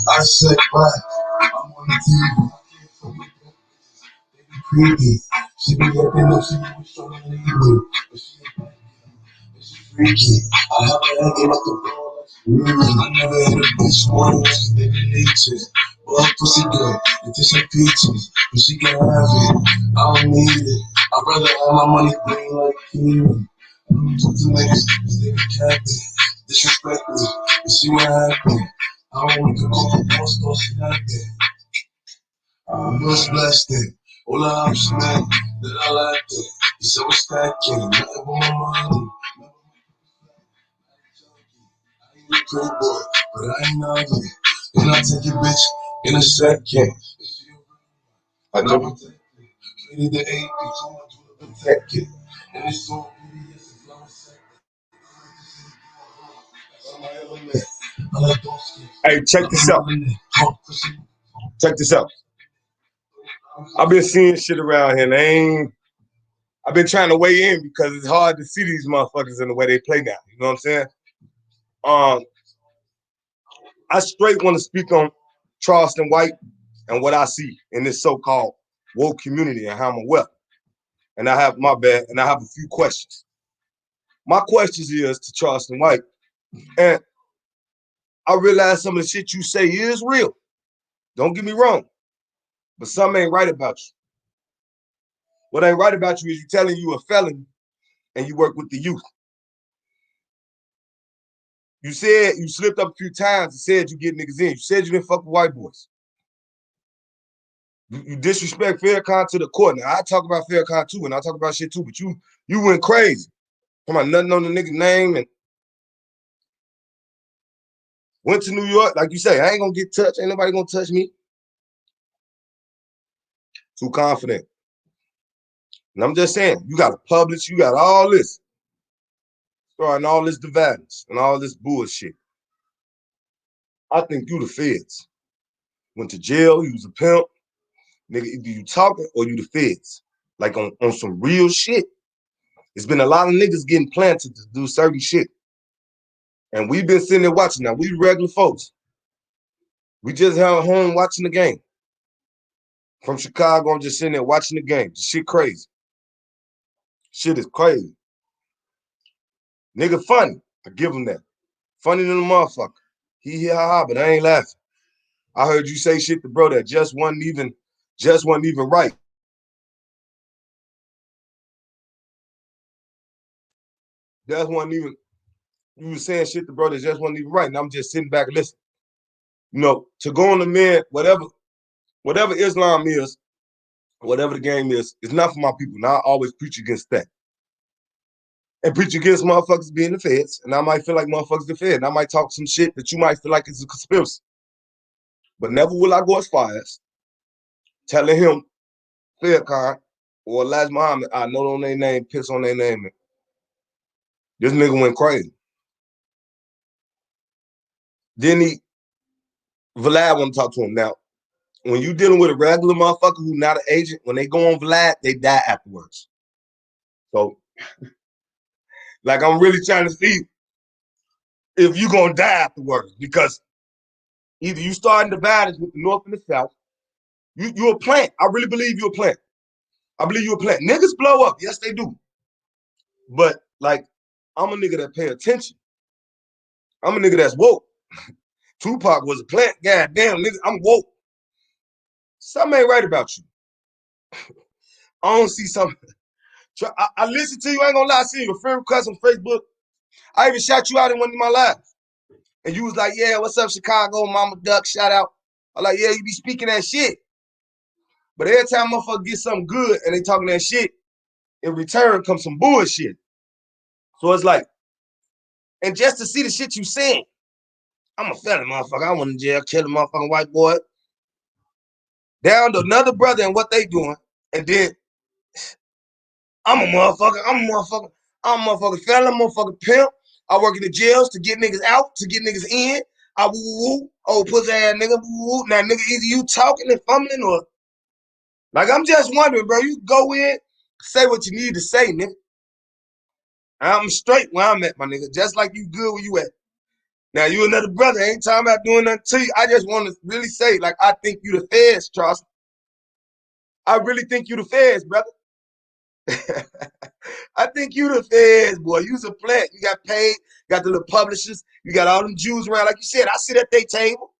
I said, why? I'm on the TV. Creepy. She be acting up, she be showing me evil. But she freaky. I have her hanging up the ball. I never hit a bitch more than she's living nature. Boy, pussy good, if it's some peaches, but she can have it. I don't need it. I'd rather have my money green like Kiwi. I don't talk to niggas, cause they be capping. Disrespect me, but see what happened. I don't want to go to the store, she happy. I'm just blessed it. All the options that I liked it. You said we're stacking, nothing but my money. I ain't a pretty boy, but I ain't ugly. And I'll take your bitch in a second. I know we take it. Treated the AP, told her to protect it. And it's so pretty, yes, it's long second. I like those skins. Hey, check this out. Check this out. I've been seeing shit around here, and I've been trying to weigh in because it's hard to see these motherfuckers in the way they play now. You know what I'm saying? Um, I straight want to speak on Charleston White and what I see in this so-called woke community and how I'm aware. And I have a few questions. My questions is to Charleston White, and I realize some of the shit you say is real. Don't get me wrong, but some ain't right about you. What ain't right about you is you telling you a felon and you work with the youth. You said you slipped up a few times and said you get niggas in. You said you didn't fuck with white boys. You disrespect Farrakhan to the court. Now I talk about Farrakhan too, and I talk about shit too, but you went crazy. Come on, nothing on the nigga name and went to New York. Like you say, I ain't gonna get touched. Ain't nobody gonna touch me. Too confident. And I'm just saying, you got to publish, you got all this. Starting all this dividends and all this bullshit. I think you the feds. Went to jail, you was a pimp. Nigga, either you talking or you the feds. Like on some real shit. There's been a lot of niggas getting planted to do certain shit. And we've been sitting there watching. Now, we regular folks. We just at home watching the game. From Chicago, I'm just sitting there watching the game. The shit crazy. Shit is crazy. Nigga funny. I give him that. Funny than a motherfucker. He ha ha, but I ain't laughing. I heard you say shit to bro that just wasn't even right. Just wasn't even, you was saying shit to bro that just wasn't even right. And I'm just sitting back and listening. You know, to go on the man, whatever Islam is, whatever the game is, it's not for my people. Now I always preach against that. And preach against motherfuckers being the feds. And I might feel like motherfuckers the fed. And I might talk some shit that you might feel like it's a conspiracy. But never will I go as far as telling him, Farrakhan or Elijah Muhammad, I know on their name, piss on their name. This nigga went crazy. Then Vlad want to talk to him. Now, when you dealing with a regular motherfucker who's not an agent, when they go on Vlad, they die afterwards. So, like, I'm really trying to see if you gonna die afterwards, because either you starting dividers with the North and the South, you a plant. I really believe you're a plant. I believe you're a plant. Niggas blow up. Yes, they do. But, like, I'm a nigga that pay attention. I'm a nigga that's woke. Tupac was a plant. God damn, nigga, I'm woke. Something ain't right about you. I don't see something. I listen to you. I ain't gonna lie. I see your friend request on Facebook. I even shout you out in one of my lives. And you was like, yeah, what's up, Chicago? Mama Duck, shout out. I'm like, yeah, you be speaking that shit. But every time motherfucker get something good and they talking that shit, in return comes some bullshit. So it's like, and just to see the shit you saying, I'm a felon, motherfucker. I went in jail, kill a motherfucking white boy. Down to another brother and what they doing. And then I'm a motherfucker. I'm a motherfucking felon. I'm a motherfucking pimp. I work in the jails to get niggas out, to get niggas in. I woo woo. Oh, pussy ass nigga. Woo woo. Now, nigga, either you talking and fumbling or. Like, I'm just wondering, bro. You go in, say what you need to say, nigga. I'm straight where I'm at, my nigga. Just like you good where you at. Now you another brother. Ain't talking about doing nothing to you. I just want to really say, like, I think you the feds, Charleston. I really think you the feds, brother. I think you the feds, boy. You's a plant. You got paid. Got the little publishers. You got all them Jews around. Like you said, I sit at their table.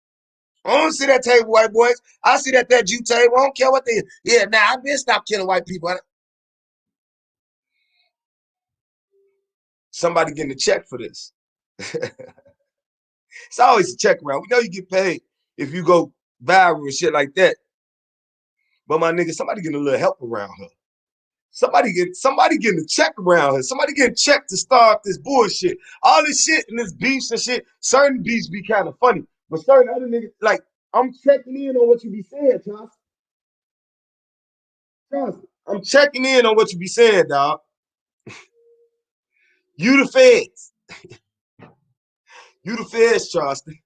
I don't sit at table, white boys. I sit at that Jew table. I don't care what they. Yeah, now I've been stopped killing white people. Somebody getting a check for this. It's always a check around. We know you get paid if you go viral and shit like that. But my nigga, somebody getting a little help around her. Somebody getting a check around her. Somebody getting checked to start this bullshit. All this shit and this beefs and shit. Certain beefs be kind of funny, but certain other niggas, like, I'm checking in on what you be saying, Charles. Charles, I'm checking in on what you be saying, dog. You the feds. You the feds, Charleston.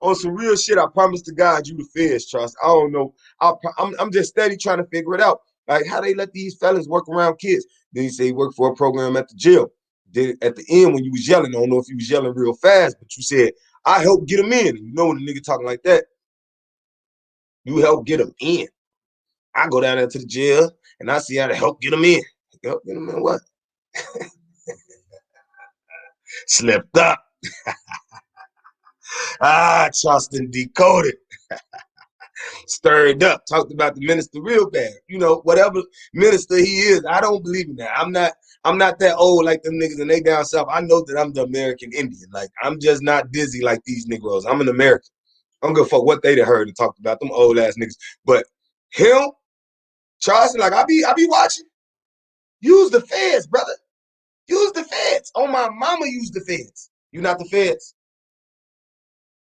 On some real shit, I promise to God, you the feds, Charleston. I don't know. I'm just steady trying to figure it out. Like, how they let these fellas work around kids. Then you say he worked for a program at the jail. Then at the end, when you was yelling, I don't know if you was yelling real fast, but you said, I helped get him in. And you know when a nigga talking like that, you help get him in. I go down there to the jail and I see how to help get him in. Help get him in what? Slipped up. Charleston decoded. Stirred up, talked about the minister real bad. You know, whatever minister he is, I don't believe in that. I'm not that old like them niggas and they down south. I know that I'm the American Indian. Like, I'm just not dizzy like these Negroes. I'm an American. I don't give a fuck what they done heard and talked about, them old ass niggas. But him, Charleston, like, I be watching. Use the feds, brother. Use the feds. On my mama, use the feds. You not the feds.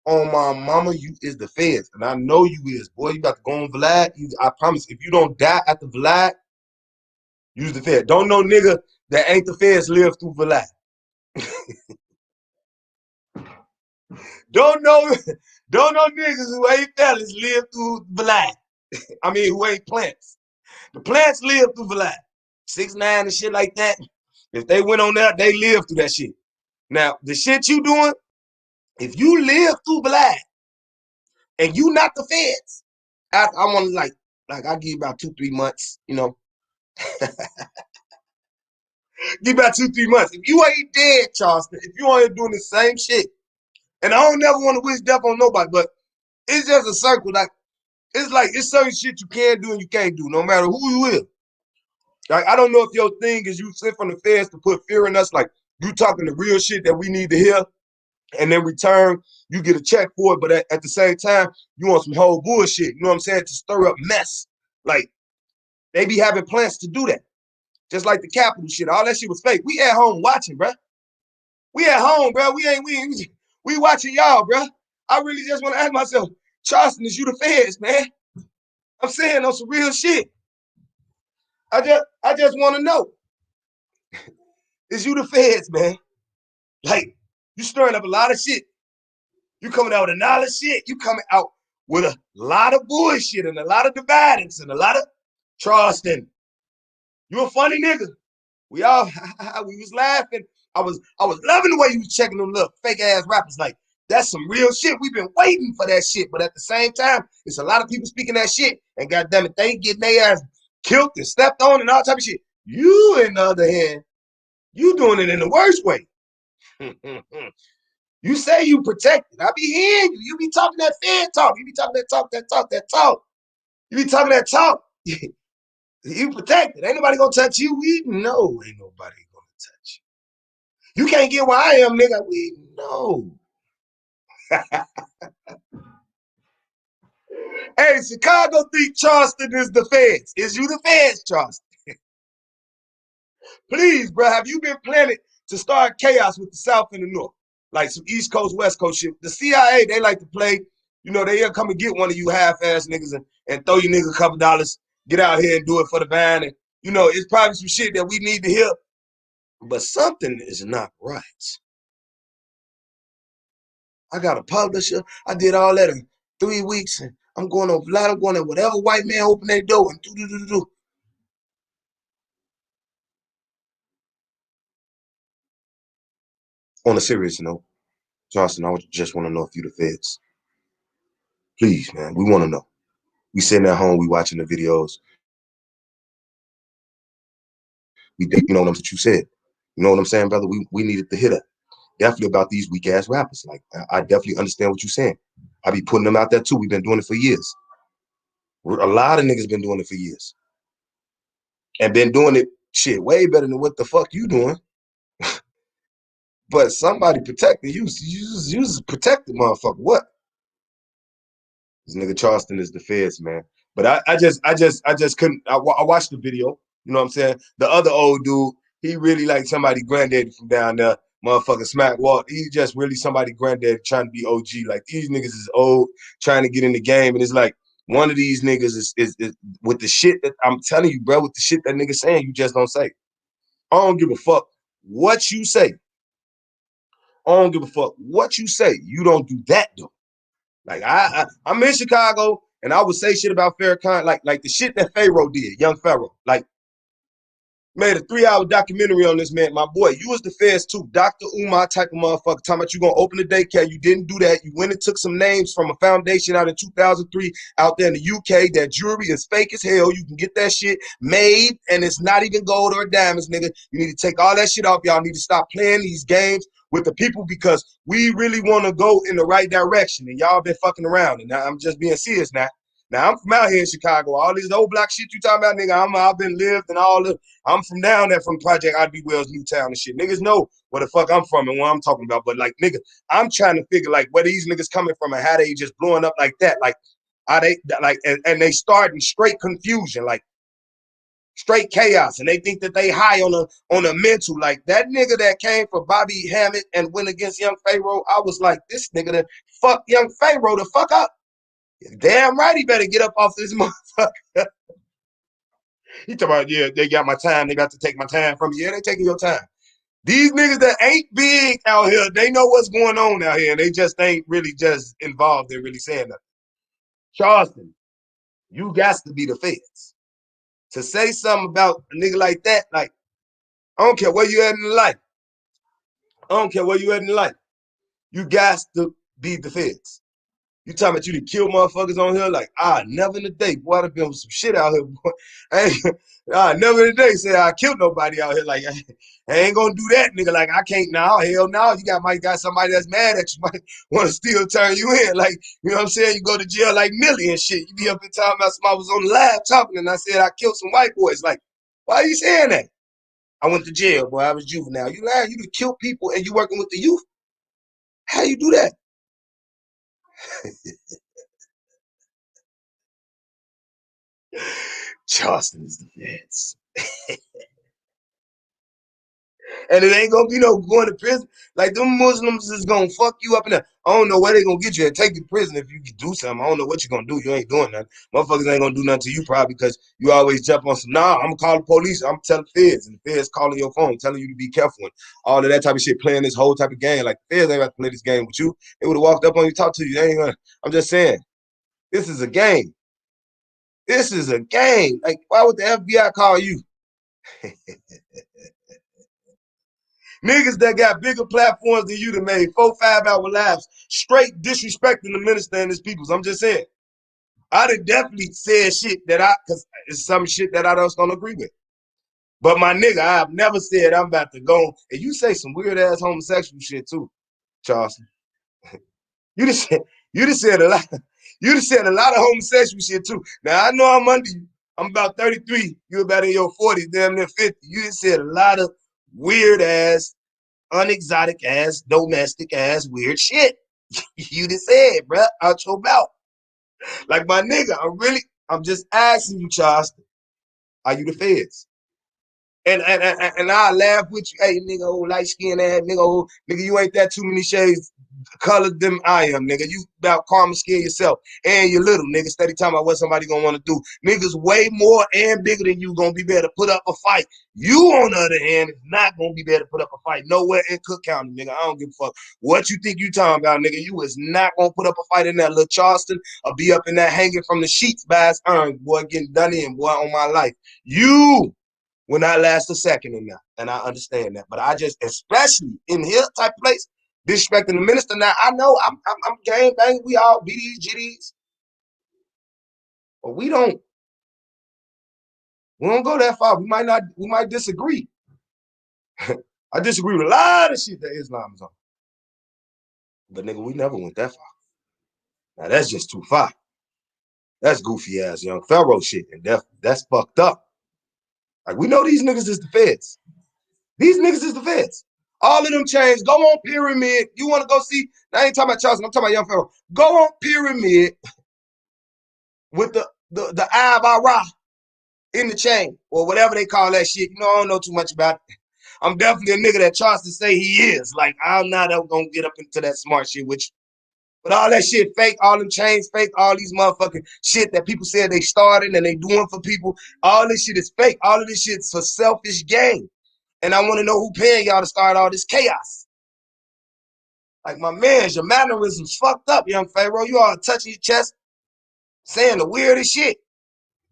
On my mama, you is the feds. And I know you is. Boy, you got to go on Vlad. I promise, if you don't die at the Vlad, use the feds. Don't know nigga that ain't the feds live through Vlad. Don't know, don't know niggas who ain't fellas live through Vlad. I mean, who ain't plants. The plants live through Vlad. 6ix9ine and shit like that. If they went on there, they live through that shit. Now, the shit you doing, if you live through Vlad and you not the feds, I want to I give you about 2-3 months, you know. Give about 2-3 months. If you ain't dead, Charleston, if you ain't doing the same shit, and I don't never want to wish death on nobody, but it's just a circle. Like, it's certain shit you can do and you can't do, no matter who you is. Like, I don't know if your thing is you sent from the feds to put fear in us, like you talking the real shit that we need to hear, and in return, you get a check for it, but at the same time, you want some whole bullshit, you know what I'm saying, to stir up mess. Like, they be having plans to do that. Just like the Capitol shit. All that shit was fake. We at home watching, bro. We at home, bro. We watching y'all, bro. I really just want to ask myself, Charleston, is you the feds, man? I'm saying on some real shit. I just want to know, is you the feds, man? Like, you stirring up a lot of shit. You coming out with a lot of shit. You coming out with a lot of bullshit and a lot of dividings and a lot of Charleston. You a funny nigga. We was laughing. I was loving the way you was checking them little fake ass rappers. Like, that's some real shit. We've been waiting for that shit. But at the same time, it's a lot of people speaking that shit. And goddamn it, they getting their ass killed and stepped on and all type of shit. You, on the other hand, you doing it in the worst way. You say you protected. I be hearing you. You be talking that fan talk. You be talking that talk. You be talking that talk. You protected. Ain't nobody gonna touch you. We know ain't nobody gonna touch you. You can't get where I am, nigga. We know. Hey, Chicago think Charleston is the feds. Is you the feds, Charleston? Please, bro, have you been planning to start chaos with the South and the North? Like some East Coast, West Coast shit. The CIA, they like to play, you know, they'll come and get one of you half-ass niggas and throw you niggas a couple dollars, get out here and do it for the van. And, you know, it's probably some shit that we need to hear. But something is not right. I got a publisher. I did all that in 3 weeks, and I'm going on flat. I'm going to whatever white man open their door and do. On a serious note, Charleston, I just want to know if you the feds. Please, man, we want to know. We sitting at home, we watching the videos. You know what you said. You know what I'm saying, brother? We needed to hit up. Definitely about these weak ass rappers. Like I definitely understand what you're saying. I be putting them out there too. We've been doing it for years. A lot of niggas been doing it for years. And been doing it shit way better than what the fuck you doing. But somebody protecting you. You just protected, motherfucker. What? This nigga Charleston is the feds, man. But I just couldn't. I watched the video. You know what I'm saying? The other old dude, he really like somebody granddaddy from down there, motherfucking Smack Walt. He just really somebody granddaddy trying to be OG. Like these niggas is old, trying to get in the game, and it's like one of these niggas is with the shit that I'm telling you, bro. With the shit that nigga saying, you just don't say. I don't give a fuck what you say. I don't give a fuck what you say. You don't do that though. Like I'm in Chicago and I would say shit about Farrakhan, like the shit that Pharaoh did, young Pharaoh. Like made a 3-hour documentary on this man. My boy, you was the feds too. Dr. Umar type of motherfucker. Talking about you gonna open a daycare. You didn't do that. You went and took some names from a foundation out in 2003 out there in the UK. That jewelry is fake as hell. You can get that shit made and it's not even gold or diamonds, nigga. You need to take all that shit off. Y'all need to stop playing these games with the people because we really want to go in the right direction. And y'all been fucking around. And now I'm just being serious now. Now I'm from out here in Chicago. All this old block shit you talking about, nigga. I've been lived and all the. I'm from down there from Project I'd Be Wells, Newtown and shit. Niggas know where the fuck I'm from and what I'm talking about. But like, nigga, I'm trying to figure like where these niggas coming from and how they just blowing up like that. Like, are they like and they starting straight confusion, like straight chaos, and they think that they high on a mental. Like that nigga that came for Bobby Hammett and went against Young Pharaoh. I was like, this nigga that fuck Young Pharaoh the fuck up. Damn right, he better get up off this motherfucker. He talking about, yeah, they got my time. They got to take my time from you. Yeah, they taking your time. These niggas that ain't big out here, they know what's going on out here, and they just ain't really just involved in really saying nothing. Charleston, you got to be the feds. To say something about a nigga like that, like, I don't care where you at in life. I don't care where you at in life. You got to be the feds. You talking about you to kill motherfuckers on here? Like, never in the day, boy, I'd been with some shit out here, boy. Never in the day say I killed nobody out here. Like, I ain't gonna do that, nigga. Like, I can't now. Hell no. You might got somebody that's mad at you, might want to still turn you in. Like, you know what I'm saying? You go to jail like Millie and shit. You be up in talking about somebody was on the live talking and I said I killed some white boys. Like, why are you saying that? I went to jail, boy. I was juvenile. You lying? You to kill people and you working with the youth? How you do that? Charleston is the feds. And it ain't gonna be no going to prison. Like them Muslims is gonna fuck you up in there. I don't know where they gonna get you and take you to prison if you do something. I don't know what you're gonna do. You ain't doing nothing. Motherfuckers ain't gonna do nothing to you probably because you always jump on some, I'm gonna call the police. I'm telling the feds, and the feds calling your phone, telling you to be careful and all of that type of shit, playing this whole type of game. Like the feds ain't about to play this game with you. They would have walked up on you, talked to you. They ain't gonna, I'm just saying, this is a game. This is a game. Like, why would the FBI call you? Niggas that got bigger platforms than you that made 4-5 hour lives straight disrespecting the minister and his peoples. I'm just saying. I'd have definitely said shit because it's some shit that I just don't agree with. But my nigga, I've never said I'm about to go. And you say some weird ass homosexual shit too, Charleston. You just said, you just said a lot. You just said a lot of homosexual shit too. Now I know I'm under you. I'm about 33. You about in your 40s, damn near 50. You just said a lot of weird ass, unexotic ass, domestic ass, weird shit. You just said, bro, out your mouth. Like my nigga, I'm just asking you, Charleston, are you the feds? And I laugh with you, hey nigga, old light skinned ass nigga, nigga, you ain't that too many shades colored than I am, nigga. You about karma skin yourself. And you little, nigga. Steady talking about what somebody gonna want to do. Niggas way more and bigger than you gonna be better to put up a fight. You, on the other hand, is not gonna be better to put up a fight nowhere in Cook County, nigga. I don't give a fuck what you think you talking about, nigga. You is not gonna put up a fight in that little Charleston or be up in that hanging from the sheets by his arms, boy, getting done in, boy, on my life. You will not last a second in that. And I understand that. But I just, especially in his type of place, disrespecting the minister. Now I know I'm gang bang. We all BDs, GDs, but we don't go that far. We might disagree. I disagree with a lot of shit that Islam is on. But nigga, we never went that far. Now that's just too far. That's goofy ass young Pharaoh shit, and that's fucked up. Like we know these niggas is the feds. These niggas is the feds. All of them chains. Go on Pyramid. You want to go see? I ain't talking about Charleston. I'm talking about young Pharaoh. Go on Pyramid with the Eye of Ra in the chain or whatever they call that shit. You know, I don't know too much about it. I'm definitely a nigga that Charleston say he is. Like I'm not ever gonna get up into that smart shit with you. But all that shit fake, all them chains fake, all these motherfucking shit that people said they started and they doing for people, all this shit is fake. All of this shit's for selfish gain. And I want to know who paying y'all to start all this chaos. Like my man, your mannerisms fucked up, young Pharaoh. You all touching your chest, saying the weirdest shit,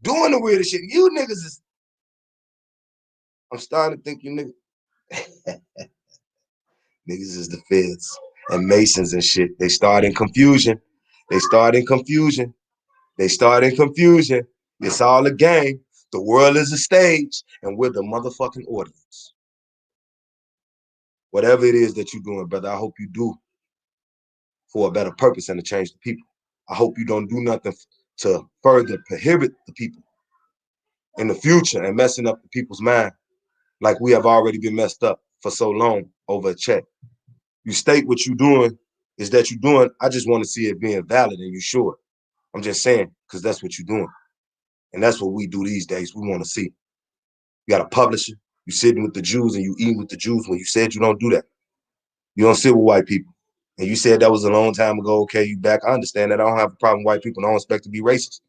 doing the weirdest shit. You niggas is, I'm starting to think you niggas, niggas is the feds and Masons and shit. They start in confusion. They start in confusion. They start in confusion. It's all a game. The world is a stage, and we're the motherfucking audience. Whatever it is that you're doing, brother, I hope you do for a better purpose and to change the people. I hope you don't do nothing to further prohibit the people in the future and messing up the people's mind like we have already been messed up for so long over a check. You state what you're doing is that you're doing. I just want to see it being valid and you sure. I'm just saying, because that's what you're doing. And that's what we do these days. We want to see. You got a publisher. You sitting with the Jews and you eating with the Jews when you said you don't do that. You don't sit with white people. And you said that was a long time ago. Okay, you back. I understand that. I don't have a problem with white people. And I don't expect to be racist.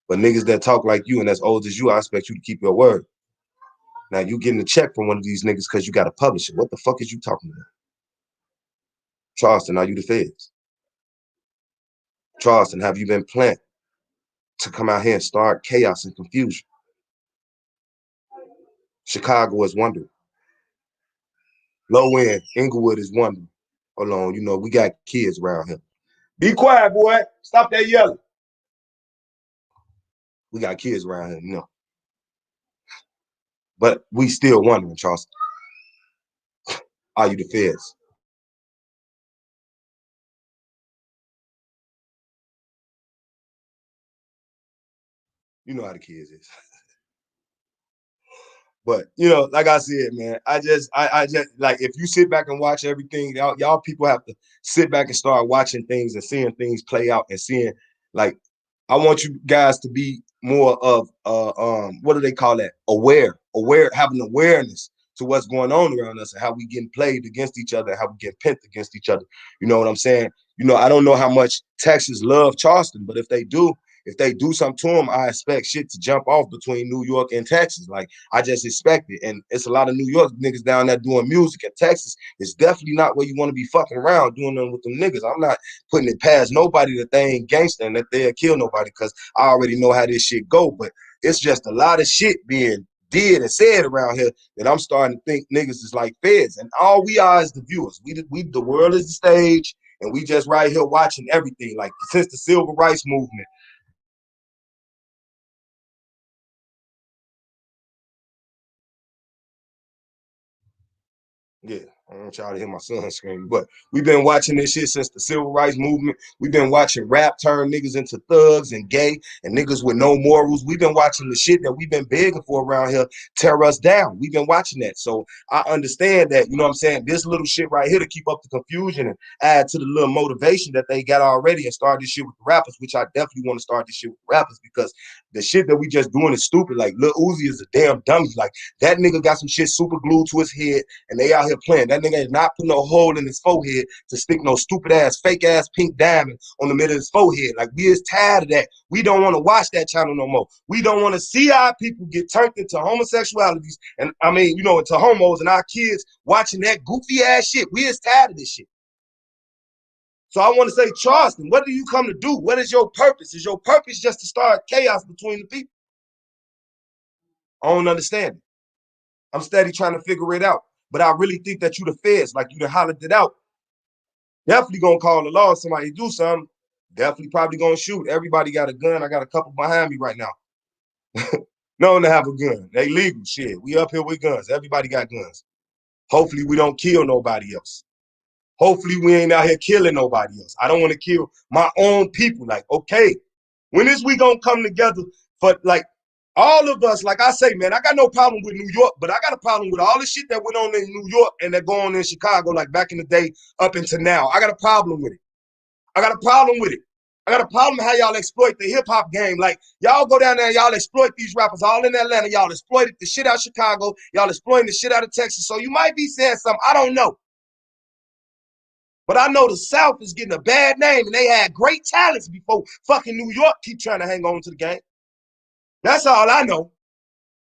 But niggas that talk like you and as old as you, I expect you to keep your word. Now you getting a check from one of these niggas because you got a publisher. What the fuck is you talking about? Charleston, are you the feds? Charleston, have you been planned to come out here and start chaos and confusion? Chicago is wondering. Low end, Inglewood is wondering. Hold on, you know, we got kids around here. Be quiet, boy. Stop that yelling. We got kids around here, you know. But we still wondering, Charleston. Are you the feds? You know how the kids is. But you know, like I said, man, I just like if you sit back and watch everything, y'all people have to sit back and start watching things and seeing things play out and seeing like I want you guys to be more of what do they call that? Aware, having awareness to what's going on around us and how we getting played against each other, how we get pent against each other. You know what I'm saying? You know, I don't know how much Texas love Charleston, but if they do something to them, I expect shit to jump off between New York and Texas. Like I just expect it. And it's a lot of New York niggas down there doing music. And Texas is definitely not where you want to be fucking around doing them with them niggas. I'm not putting it past nobody that they ain't gangster and that they'll kill nobody because I already know how this shit go. But it's just a lot of shit being did and said around here that I'm starting to think niggas is like feds. And all we are is the viewers. We the world is the stage. And we just right here watching everything. Like since the civil rights movement, yeah, I don't want y'all to hear my son scream, but we've been watching this shit since the civil rights movement. We've been watching rap turn niggas into thugs and gay and niggas with no morals. We've been watching the shit that we've been begging for around here tear us down. We've been watching that. So I understand that, you know what I'm saying? This little shit right here to keep up the confusion and add to the little motivation that they got already and start this shit with the rappers, which I definitely want to start this shit with the rappers because the shit that we just doing is stupid. Like Lil Uzi is a damn dummy. Like that nigga got some shit super glued to his head and they out here playing. That nigga is not putting no hole in his forehead to stick no stupid ass, fake ass pink diamond on the middle of his forehead. Like we is tired of that. We don't want to watch that channel no more. We don't want to see our people get turned into homosexualities and I mean, you know, into homos and our kids watching that goofy ass shit. We is tired of this shit. So I want to say, Charleston, what do you come to do? What is your purpose? Is your purpose just to start chaos between the people? I don't understand it. I'm steady trying to figure it out. But I really think that you the feds, like you done hollered it out. Definitely gonna call the law if somebody do something. Definitely probably gonna shoot. Everybody got a gun. I got a couple behind me right now. Known to have a gun. They legal shit. We up here with guns. Everybody got guns. Hopefully we don't kill nobody else. Hopefully we ain't out here killing nobody else. I don't want to kill my own people. Like, okay, when is we gonna come together for like all of us? Like I say, man, I got no problem with New York, but I got a problem with all the shit that went on in New York and that go on in Chicago, like back in the day up until now. I got a problem with it. I got a problem with it. I got a problem with how y'all exploit the hip hop game. Like y'all go down there, and y'all exploit these rappers all in Atlanta. Y'all exploited the shit out of Chicago. Y'all exploiting the shit out of Texas. So you might be saying something. I don't know. But I know the South is getting a bad name, and they had great talents before fucking New York keep trying to hang on to the game. That's all I know.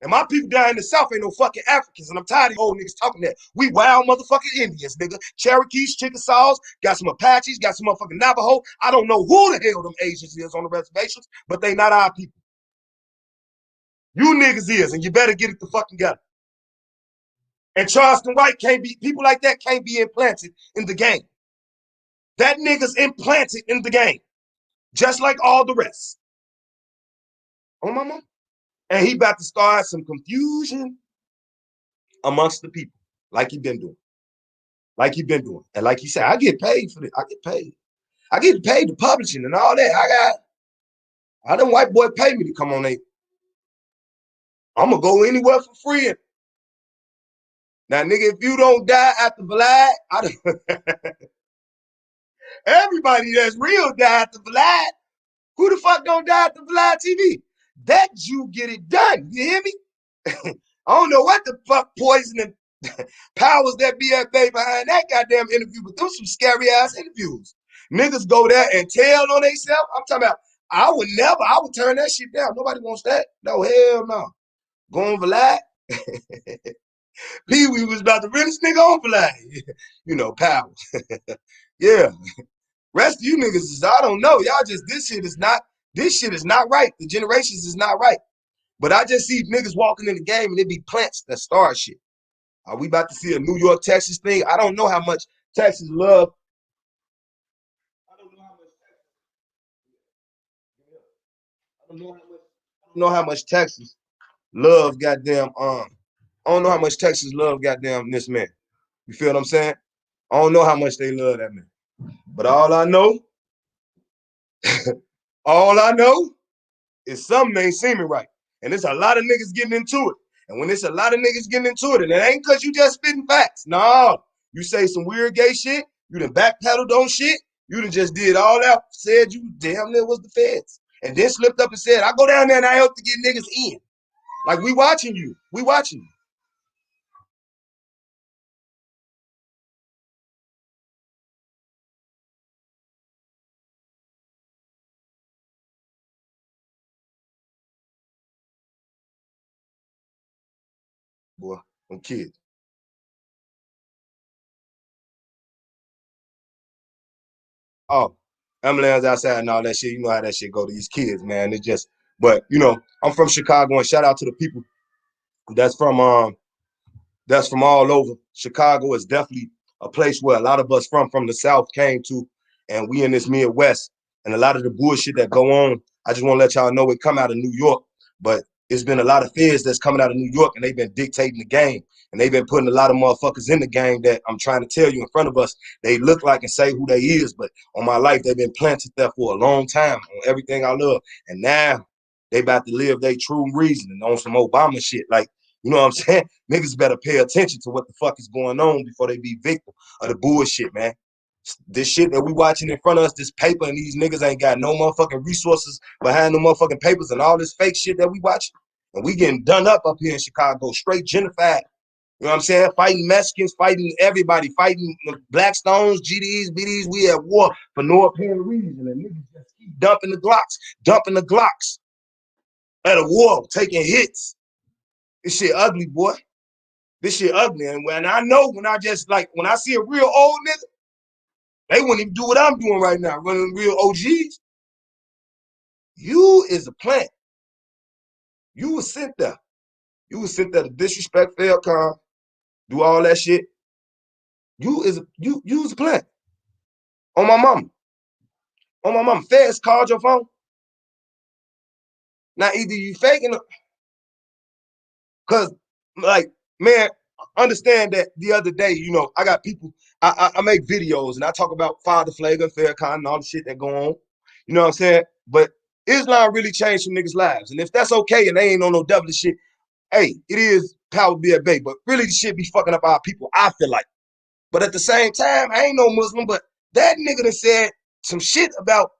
And my people down in the South ain't no fucking Africans, and I'm tired of old niggas talking that. We wild motherfucking Indians, nigga. Cherokees, Chickasaws, got some Apaches, got some motherfucking Navajo. I don't know who the hell them Asians is on the reservations, but they not our people. You niggas is, and you better get it the fucking together. And Charleston White can't be, people like that can't be implanted in the game. That nigga's implanted in the game, just like all the rest. Oh, mama. And he about to start some confusion amongst the people, like he been doing. Like he been doing. And like he said, I get paid for this. I get paid. I get paid to publishing and all that. I them white boy pay me to come on there. I'm gonna go anywhere for free. Now, nigga, if you don't die after Vlad, everybody that's real die after Vlad. Who the fuck don't die after Vlad TV? That you get it done. You hear me? I don't know what the fuck poisoning powers that be at bay behind that goddamn interview, but those some scary ass interviews. Niggas go there and tell on themselves. I'm talking about, I would turn that shit down. Nobody wants that. No, hell no. Going Vlad. Pee Wee was about the realest nigga on Vlad. You know, power. Yeah. Rest of you niggas is, I don't know. Y'all just, this shit is not right. The generations is not right. But I just see niggas walking in the game and it be plants that start shit. Are we about to see a New York, Texas thing? I don't know how much Texas love. I don't know how much. I don't know how much. I don't know how much Texas love. Goddamn. I don't know how much Texas love. Goddamn this man. You feel what I'm saying? I don't know how much they love that man. But all I know is something ain't seeming right. And there's a lot of niggas getting into it. And when it's a lot of niggas getting into it, and it ain't because you just spitting facts. No. You say some weird gay shit, you done backpedaled on shit, you done just did all that, said you damn near was the feds. And then slipped up and said, I go down there and I help to get niggas in. Like, we watching you. We watching you. Boy, them kids. Oh, ambulance outside and all that shit. You know how that shit go to these kids, man. It's just, but you know, I'm from Chicago, and shout out to the people that's from all over. Chicago is definitely a place where a lot of us from the South came to, and we in this Midwest. And a lot of the bullshit that go on, I just want to let y'all know it come out of New York, but it's been a lot of feds that's coming out of New York, and they've been dictating the game, and they've been putting a lot of motherfuckers in the game that I'm trying to tell you in front of us. They look like and say who they is, but on my life, they've been planted there for a long time on everything I love, and now they about to live their true reason and on some Obama shit. Like, you know what I'm saying? Niggas better pay attention to what the fuck is going on before they be victim of the bullshit, man. This shit that we watching in front of us, this paper, and these niggas ain't got no motherfucking resources behind the motherfucking papers and all this fake shit that we watching. And we getting done up here in Chicago, straight gentrified. You know what I'm saying? Fighting Mexicans, fighting everybody, fighting Blackstones, GDs, BDs. We at war for no apparent reason. And niggas just keep dumping the Glocks at a war, taking hits. This shit ugly, boy. This shit ugly. And when I know, when I just like, when I see a real old nigga, they wouldn't even do what I'm doing right now, running real OGs. You is a plant. You was sent there. You was sent there to disrespect Faircon, do all that shit. You was a plant. On my mama. On my mama. Feds called your phone. Now either you faking it, cause like, man, understand that the other day, you know, I got people, I make videos and I talk about Father Flagrant and Farrakhan and all the shit that go on. You know what I'm saying? But Islam really changed some niggas' lives. And if that's okay and they ain't on no devilish shit, hey, it is power be at bay. But really the shit be fucking up our people, I feel like. But at the same time, I ain't no Muslim, but that nigga that said some shit about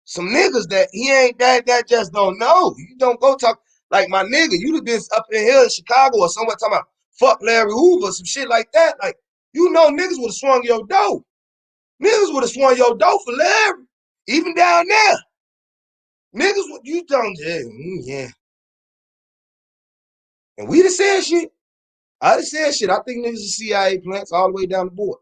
some niggas that he ain't that just don't know. You don't go talk like my nigga. You'd have been up in here in Chicago or somewhere talking about fuck Larry Hoover, some shit like that. Like, you know, niggas would have swung your dough. Niggas would have swung your dough for Larry. Even down there. Niggas, what you don't yeah. And we done said shit. I done said shit. I think niggas are CIA plants all the way down the board.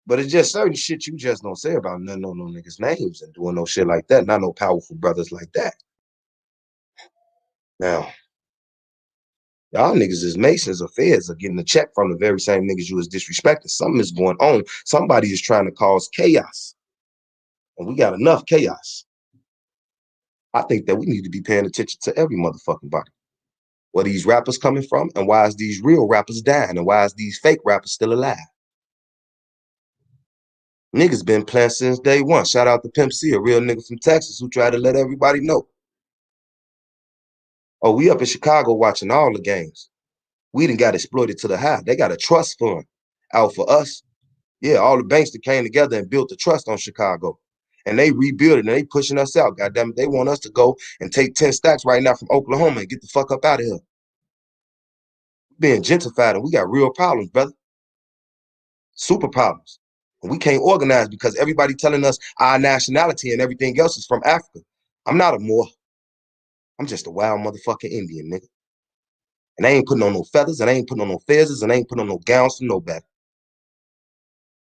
But it's just certain shit you just don't say about none of no niggas' names and doing no shit like that. Not no powerful brothers like that. Now, y'all niggas is Masons or Feds are getting a check from the very same niggas you was disrespecting. Something is going on. Somebody is trying to cause chaos. And we got enough chaos. I think that we need to be paying attention to every motherfucking body. Where these rappers coming from and why is these real rappers dying and why is these fake rappers still alive? Niggas been playing since day one. Shout out to Pimp C, a real nigga from Texas who tried to let everybody know. Oh, we up in Chicago watching all the games. We done got exploited to the high. They got a trust fund out for us. Yeah, all the banks that came together and built the trust on Chicago. And they rebuild it and they pushing us out. Goddamn it, they want us to go and take 10 stacks right now from Oklahoma and get the fuck up out of here. Being gentrified and we got real problems, brother. Super problems. And we can't organize because everybody telling us our nationality and everything else is from Africa. I'm not a Moor. I'm just a wild motherfucking Indian, nigga. And I ain't putting on no feathers, and I ain't putting on no fezzes, and I ain't putting on no gowns for nobody.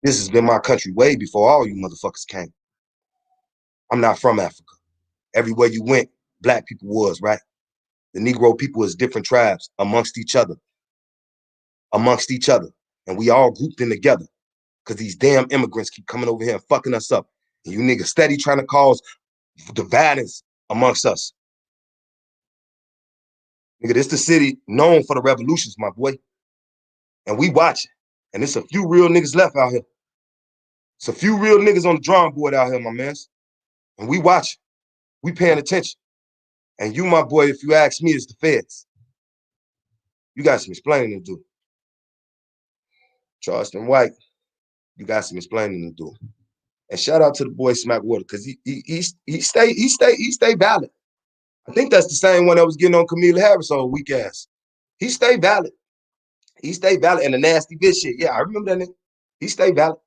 This has been my country way before all you motherfuckers came. I'm not from Africa. Everywhere you went, black people was, right? The Negro people is different tribes amongst each other. And we all grouped in together because these damn immigrants keep coming over here and fucking us up. And you niggas steady trying to cause the violence amongst us. Nigga, this the city known for the revolutions, my boy. And we watching. And it's a few real niggas left out here. It's a few real niggas on the drawing board out here, my mans. And we watching. We paying attention. And you, my boy, if you ask me, it's the feds. You got some explaining to do. Charleston White, you got some explaining to do. And shout out to the boy Smack Water, because he stay valid. I think that's the same one that was getting on Camila Harris on weak ass. He stayed valid. He stayed valid and the nasty bitch shit. Yeah, I remember that nigga. He stayed valid.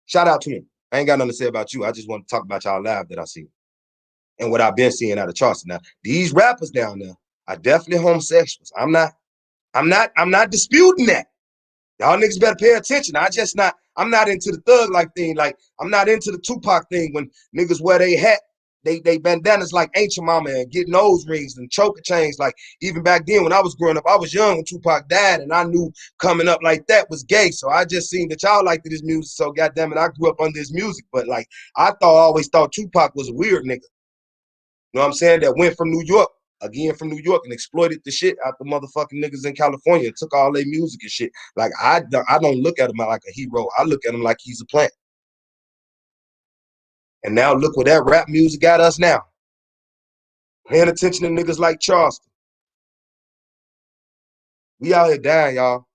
Shout out to him. I ain't got nothing to say about you. I just want to talk about y'all live that I see. And what I've been seeing out of Charleston. Now, these rappers down there are definitely homosexuals. I'm not disputing that. Y'all niggas better pay attention. I'm not into the thug like thing. Like, I'm not into the Tupac thing when niggas wear they hat, they bandanas like Ancient Mama and get nose rings and choker chains. Like, even back then when I was growing up, I was young when Tupac died and I knew coming up like that was gay. So I just seen that y'all liked his music. So goddamn it, I grew up under his music. But like, always thought Tupac was a weird nigga. You know what I'm saying? That went from New York. Again from New York and exploited the shit out the motherfucking niggas in California and took all their music and shit. Like, I don't look at him like a hero. I look at him like he's a plant. And now look where that rap music got us now. Paying attention to niggas like Charleston. We out here dying, y'all.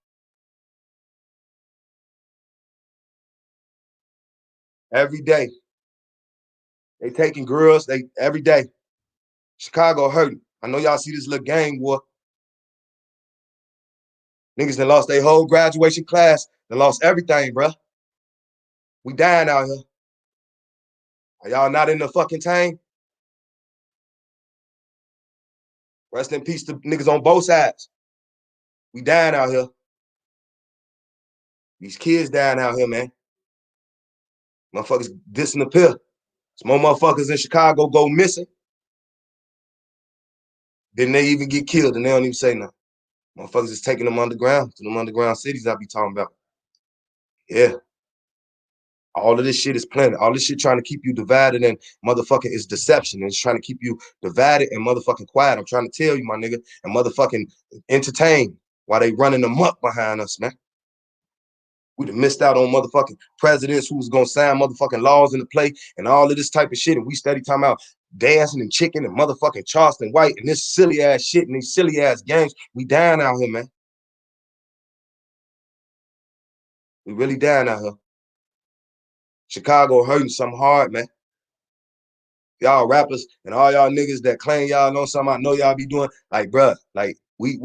Every day. They taking girls, every day. Chicago hurting. I know y'all see this little gang war. Niggas done lost their whole graduation class. They lost everything, bruh. We dying out here. Are y'all not in the fucking tank? Rest in peace to niggas on both sides. We dying out here. These kids dying out here, man. Motherfuckers disappear. Some more motherfuckers in Chicago go missing. Then they even get killed and they don't even say nothing. Motherfuckers is taking them underground to them underground cities I be talking about. Yeah. All of this shit is planted. All this shit trying to keep you divided and motherfucking is deception. And it's trying to keep you divided and motherfucking quiet. I'm trying to tell you, my nigga, and motherfucking entertain while they running amok behind us, man. We done missed out on motherfucking presidents who was gonna sign motherfucking laws into play and all of this type of shit. And we steady talking about dancing and chicken and motherfucking Charleston white and this silly ass shit and these silly ass games. We down out here, man. We really down out here. Chicago hurting something hard, man. Y'all rappers and all y'all niggas that claim y'all know something I know y'all be doing, like, bruh, like, we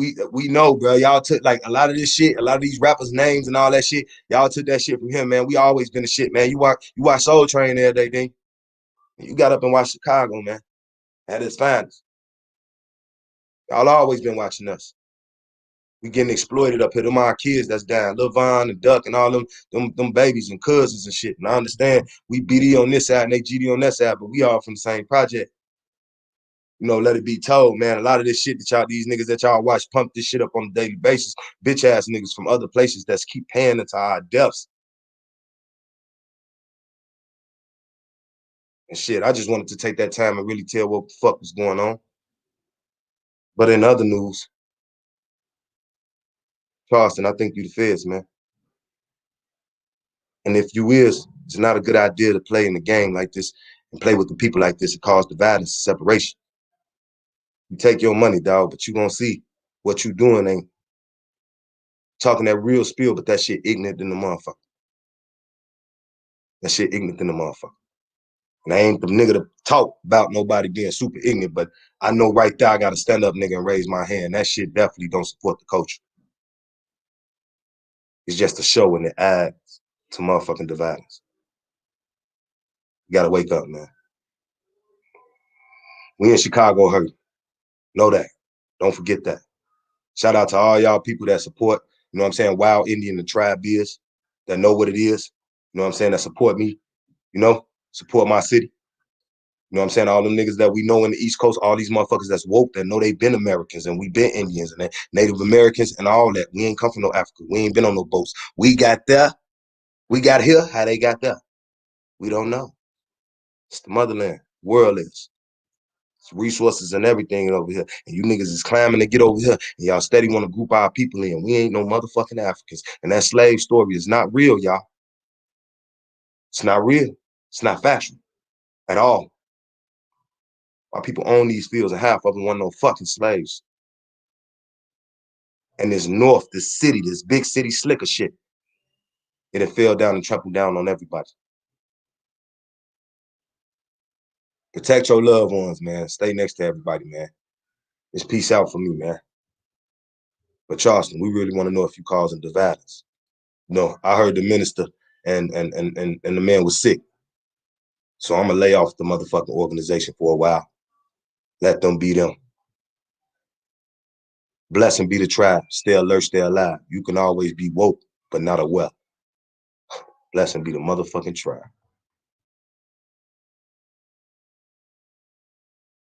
know, bro. Y'all took like a lot of this shit, a lot of these rappers' names and all that shit. Y'all took that shit from him, man. We always been the shit, man. You watch Soul Train every day, then. You got up and watched Chicago, man. At its finest. Y'all always been watching us. We getting exploited up here. Them our kids that's down. Lil Von and Duck and all them babies and cousins and shit. And I understand we BD on this side and they GD on that side, but we all from the same project. You know, let it be told, man. A lot of this shit that y'all, these niggas that y'all watch pump this shit up on a daily basis, bitch ass niggas from other places that's keep paying into our deaths. And shit, I just wanted to take that time and really tell what the fuck was going on. But in other news, Charleston, I think you the feds, man. And if you is, it's not a good idea to play in the game like this and play with the people like this and cause dividance and separation. You take your money, dog, but you gonna see what you doing ain't talking that real spiel, but that shit ignorant in the motherfucker. That shit ignorant in the motherfucker. And I ain't the nigga to talk about nobody being super ignorant, but I know right there I gotta stand up, nigga, and raise my hand. That shit definitely don't support the culture. It's just a show and it adds to motherfucking dividance. You gotta wake up, man. We in Chicago hurt. Know that. Don't forget that. Shout out to all y'all people that support, you know what I'm saying, Wild Indian, the tribe is, that know what it is, you know what I'm saying, that support me, you know, support my city. You know what I'm saying? All them niggas that we know in the East Coast, all these motherfuckers that's woke that know they been Americans and we been Indians and Native Americans and all that. We ain't come from no Africa. We ain't been on no boats. We got there. We got here. How they got there? We don't know. It's the motherland. World is. It's resources and everything over here. And you niggas is climbing to get over here. And y'all steady want to group our people in. We ain't no motherfucking Africans. And that slave story is not real, y'all. It's not real. It's not factual at all. Our people own these fields and half of them weren't no fucking slaves. And this north, this city, this big city slicker shit, it fell down and trampled down on everybody. Protect your loved ones, man. Stay next to everybody, man. It's peace out for me, man. But Charleston, we really want to know if you causing dividends. No, I heard the minister and the man was sick. So I'm gonna lay off the motherfucking organization for a while. Let them be them. Blessing be the tribe. Stay alert, stay alive. You can always be woke, but not aware. Blessing be the motherfucking tribe.